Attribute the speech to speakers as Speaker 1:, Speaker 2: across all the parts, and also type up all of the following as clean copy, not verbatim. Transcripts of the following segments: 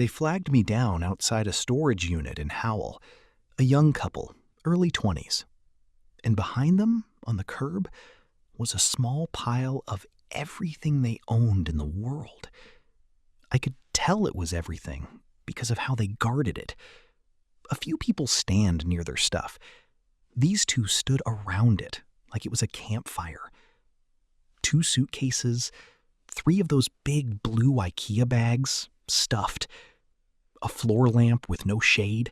Speaker 1: They flagged me down outside a storage unit in Howell, a young couple, early 20s. And behind them, on the curb, was a small pile of everything they owned in the world. I could tell it was everything because of how they guarded it. A few people stand near their stuff. These two stood around it like it was a campfire. 2 suitcases, 3 of those big blue IKEA bags, stuffed, a floor lamp with no shade,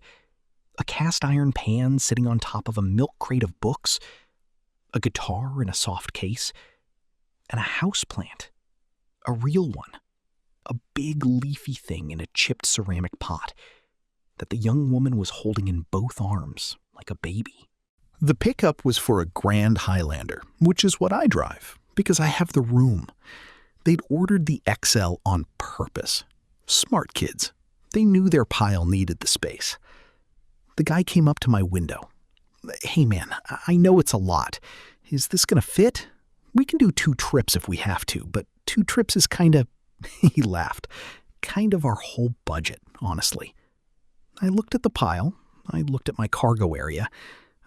Speaker 1: a cast iron pan sitting on top of a milk crate of books, a guitar in a soft case, and a houseplant, a real one, a big leafy thing in a chipped ceramic pot that the young woman was holding in both arms like a baby. The pickup was for a Grand Highlander, which is what I drive, because I have the room. They'd ordered the XL on purpose. Smart kids. They knew their pile needed the space. The guy came up to my window. "Hey man, I know it's a lot. Is this gonna fit? We can do 2 trips if we have to, but 2 trips is kinda," he laughed, "kind of our whole budget, honestly." I looked at the pile. I looked at my cargo area.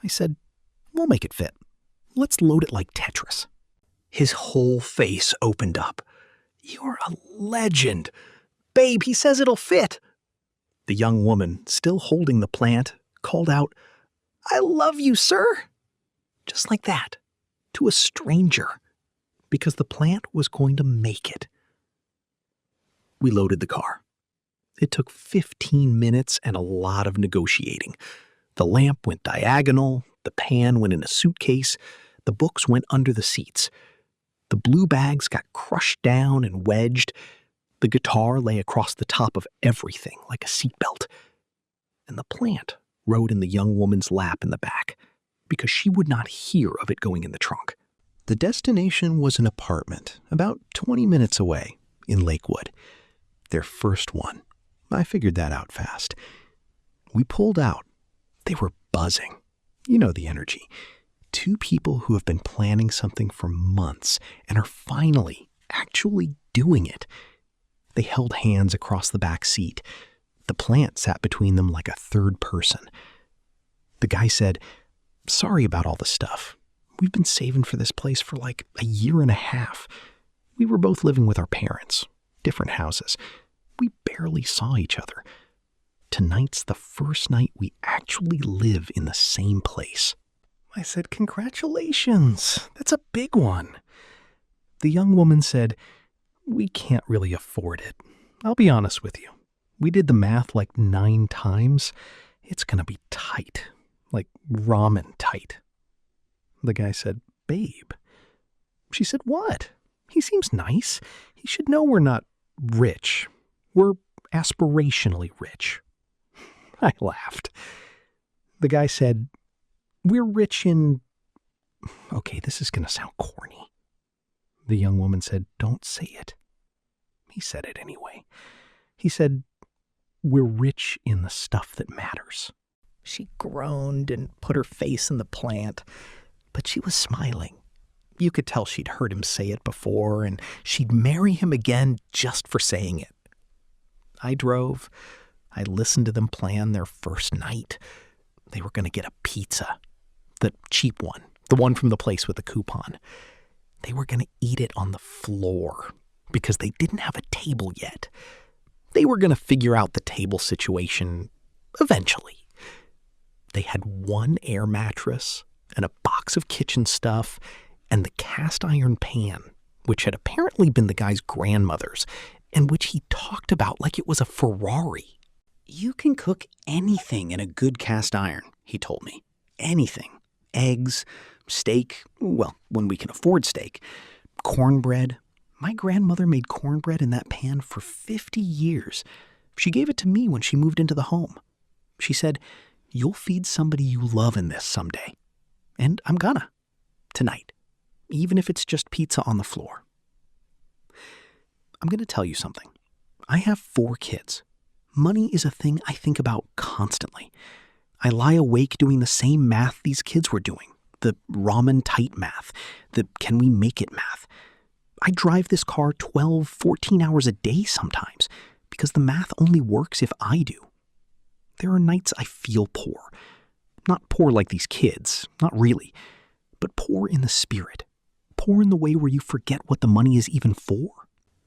Speaker 1: I said, "We'll make it fit. Let's load it like Tetris." His whole face opened up. "You're a legend. Babe, he says it'll fit." The young woman, still holding the plant, called out, "I love you, sir." Just like that, to a stranger, because the plant was going to make it. We loaded the car. It took 15 minutes and a lot of negotiating. The lamp went diagonal, the pan went in a suitcase, the books went under the seats. The blue bags got crushed down and wedged. The guitar lay across the top of everything like a seatbelt. And the plant rode in the young woman's lap in the back because she would not hear of it going in the trunk. The destination was an apartment about 20 minutes away in Lakewood. Their first one. I figured that out fast. We pulled out. They were buzzing. You know the energy. 2 people who have been planning something for months and are finally actually doing it. They held hands across the back seat. The plant sat between them like a third person. The guy said, "Sorry about all the stuff. We've been saving for this place for like a year and a half. We were both living with our parents, different houses. We barely saw each other. Tonight's the first night we actually live in the same place." I said, "Congratulations. That's a big one." The young woman said, "We can't really afford it. I'll be honest with you. We did the math like 9 times. It's going to be tight, like ramen tight." The guy said, "Babe." She said, "What? He seems nice. He should know we're not rich. We're aspirationally rich." I laughed. The guy said, "We're rich in..." Okay, this is going to sound corny. The young woman said, "Don't say it." He said it anyway. He said, "We're rich in the stuff that matters." She groaned and put her face in the plant, but she was smiling. You could tell she'd heard him say it before, and she'd marry him again just for saying it. I drove. I listened to them plan their first night. They were going to get a pizza, the cheap one, the one from the place with the coupon. They were going to eat it on the floor because they didn't have a table yet. They were going to figure out the table situation eventually. They had 1 air mattress and a box of kitchen stuff and the cast iron pan, which had apparently been the guy's grandmother's and which he talked about like it was a Ferrari. "You can cook anything in a good cast iron," he told me. "Anything. Eggs, steak, well, when we can afford steak, cornbread. My grandmother made cornbread in that pan for 50 years. She gave it to me when she moved into the home. She said, 'You'll feed somebody you love in this someday.' And I'm gonna. Tonight. Even if it's just pizza on the floor." I'm going to tell you something. I have 4 kids. Money is a thing I think about constantly. I lie awake doing the same math these kids were doing, the ramen tight math, the can we make it math. I drive this car 12, 14 hours a day sometimes because the math only works if I do. There are nights I feel poor. Not poor like these kids, not really, but poor in the spirit. Poor in the way where you forget what the money is even for.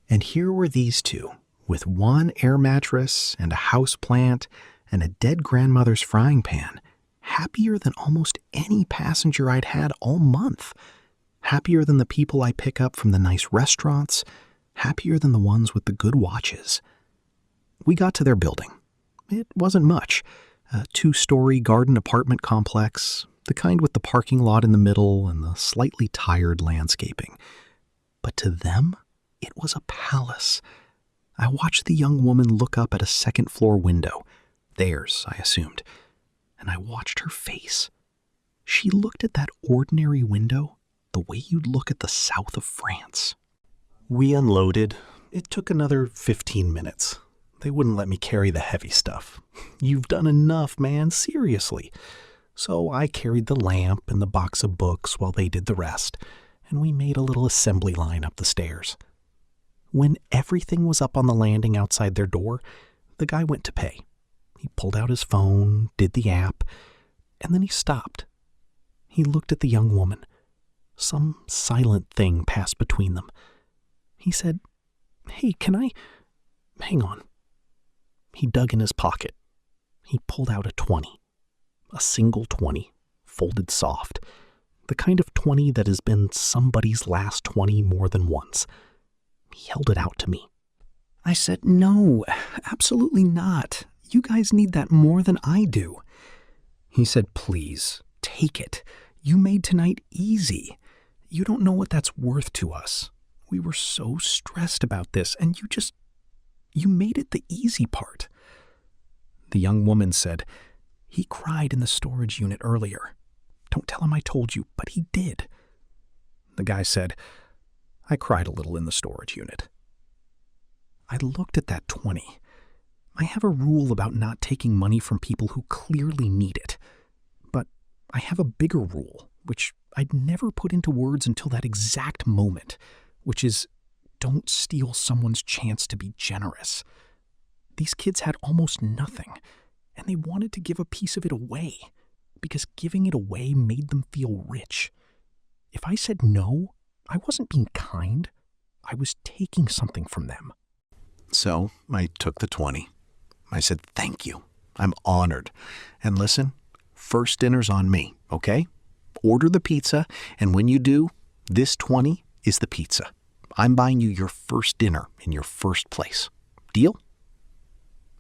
Speaker 1: And here were these two, with one air mattress and a houseplant and a dead grandmother's frying pan, happier than almost any passenger I'd had all month. Happier than the people I pick up from the nice restaurants, happier than the ones with the good watches. We got to their building. It wasn't much. A 2-story garden apartment complex, the kind with the parking lot in the middle and the slightly tired landscaping. But to them, it was a palace. I watched the young woman look up at a second-floor window. Theirs, I assumed. And I watched her face. She looked at that ordinary window the way you'd look at the south of France. We unloaded. It took another 15 minutes. They wouldn't let me carry the heavy stuff. You've done enough, man, seriously. So I carried the lamp and the box of books while they did the rest, and we made a little assembly line up the stairs. When everything was up on the landing outside their door, the guy went to pay. He pulled out his phone, did the app, and then he stopped. He looked at the young woman. Some silent thing passed between them. He said, "Hey, can I... hang on." He dug in his pocket. He pulled out a 20. A single 20, folded soft. The kind of 20 that has been somebody's last 20 more than once. He held it out to me. I said, "No, absolutely not. You guys need that more than I do." He said, "Please, take it. You made tonight easy. You don't know what that's worth to us. We were so stressed about this, and you made it the easy part." The young woman said, "He cried in the storage unit earlier. Don't tell him I told you, but he did." The guy said, "I cried a little in the storage unit." I looked at that 20. I have a rule about not taking money from people who clearly need it. But I have a bigger rule, which I'd never put into words until that exact moment, which is, don't steal someone's chance to be generous. These kids had almost nothing, and they wanted to give a piece of it away, because giving it away made them feel rich. If I said no, I wasn't being kind. I was taking something from them. So I took the 20. I said, "Thank you. I'm honored. And listen, first dinner's on me, okay? Order the pizza, and when you do, this 20 is the pizza. I'm buying you your first dinner in your first place. Deal?"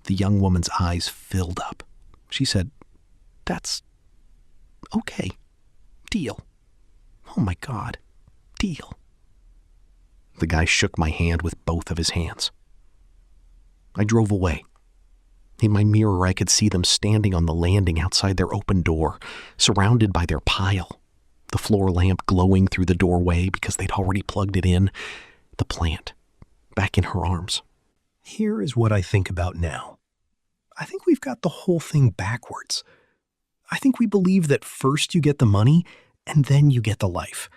Speaker 1: The young woman's eyes filled up. She said, "That's okay. Deal. Oh my God. Deal." The guy shook my hand with both of his hands. I drove away. In my mirror, I could see them standing on the landing outside their open door, surrounded by their pile. The floor lamp glowing through the doorway because they'd already plugged it in. The plant, back in her arms. Here is what I think about now. I think we've got the whole thing backwards. I think we believe that first you get the money, and then you get the life.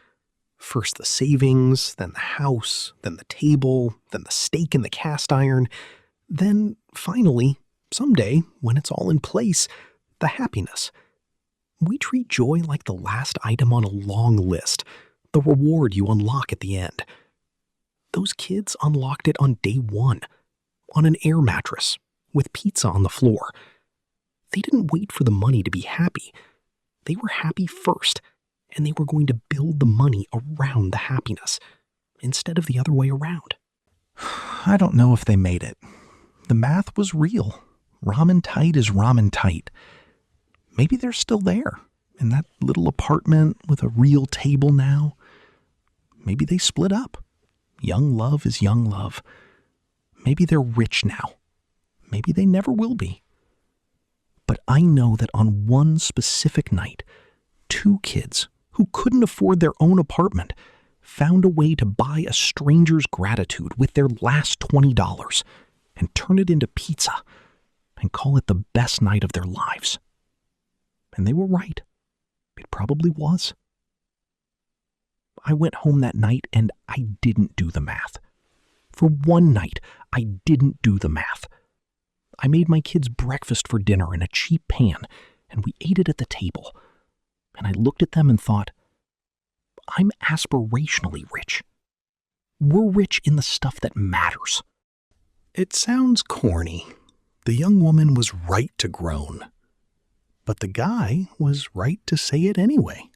Speaker 1: First the savings, then the house, then the table, then the steak in the cast iron, then finally, someday, when it's all in place, the happiness. We treat joy like the last item on a long list, the reward you unlock at the end. Those kids unlocked it on day one, on an air mattress, with pizza on the floor. They didn't wait for the money to be happy. They were happy first, and they were going to build the money around the happiness, instead of the other way around. I don't know if they made it. The math was real. Ramen tight is ramen tight. Maybe they're still there, in that little apartment with a real table now. Maybe they split up. Young love is young love. Maybe they're rich now. Maybe they never will be. But I know that on one specific night, 2 kids who couldn't afford their own apartment found a way to buy a stranger's gratitude with their last $20 and turn it into pizza and call it the best night of their lives. And they were right. It probably was. I went home that night and I didn't do the math. For one night, I didn't do the math. I made my kids breakfast for dinner in a cheap pan, and we ate it at the table. And I looked at them and thought, I'm aspirationally rich. We're rich in the stuff that matters. It sounds corny. The young woman was right to groan. But the guy was right to say it anyway.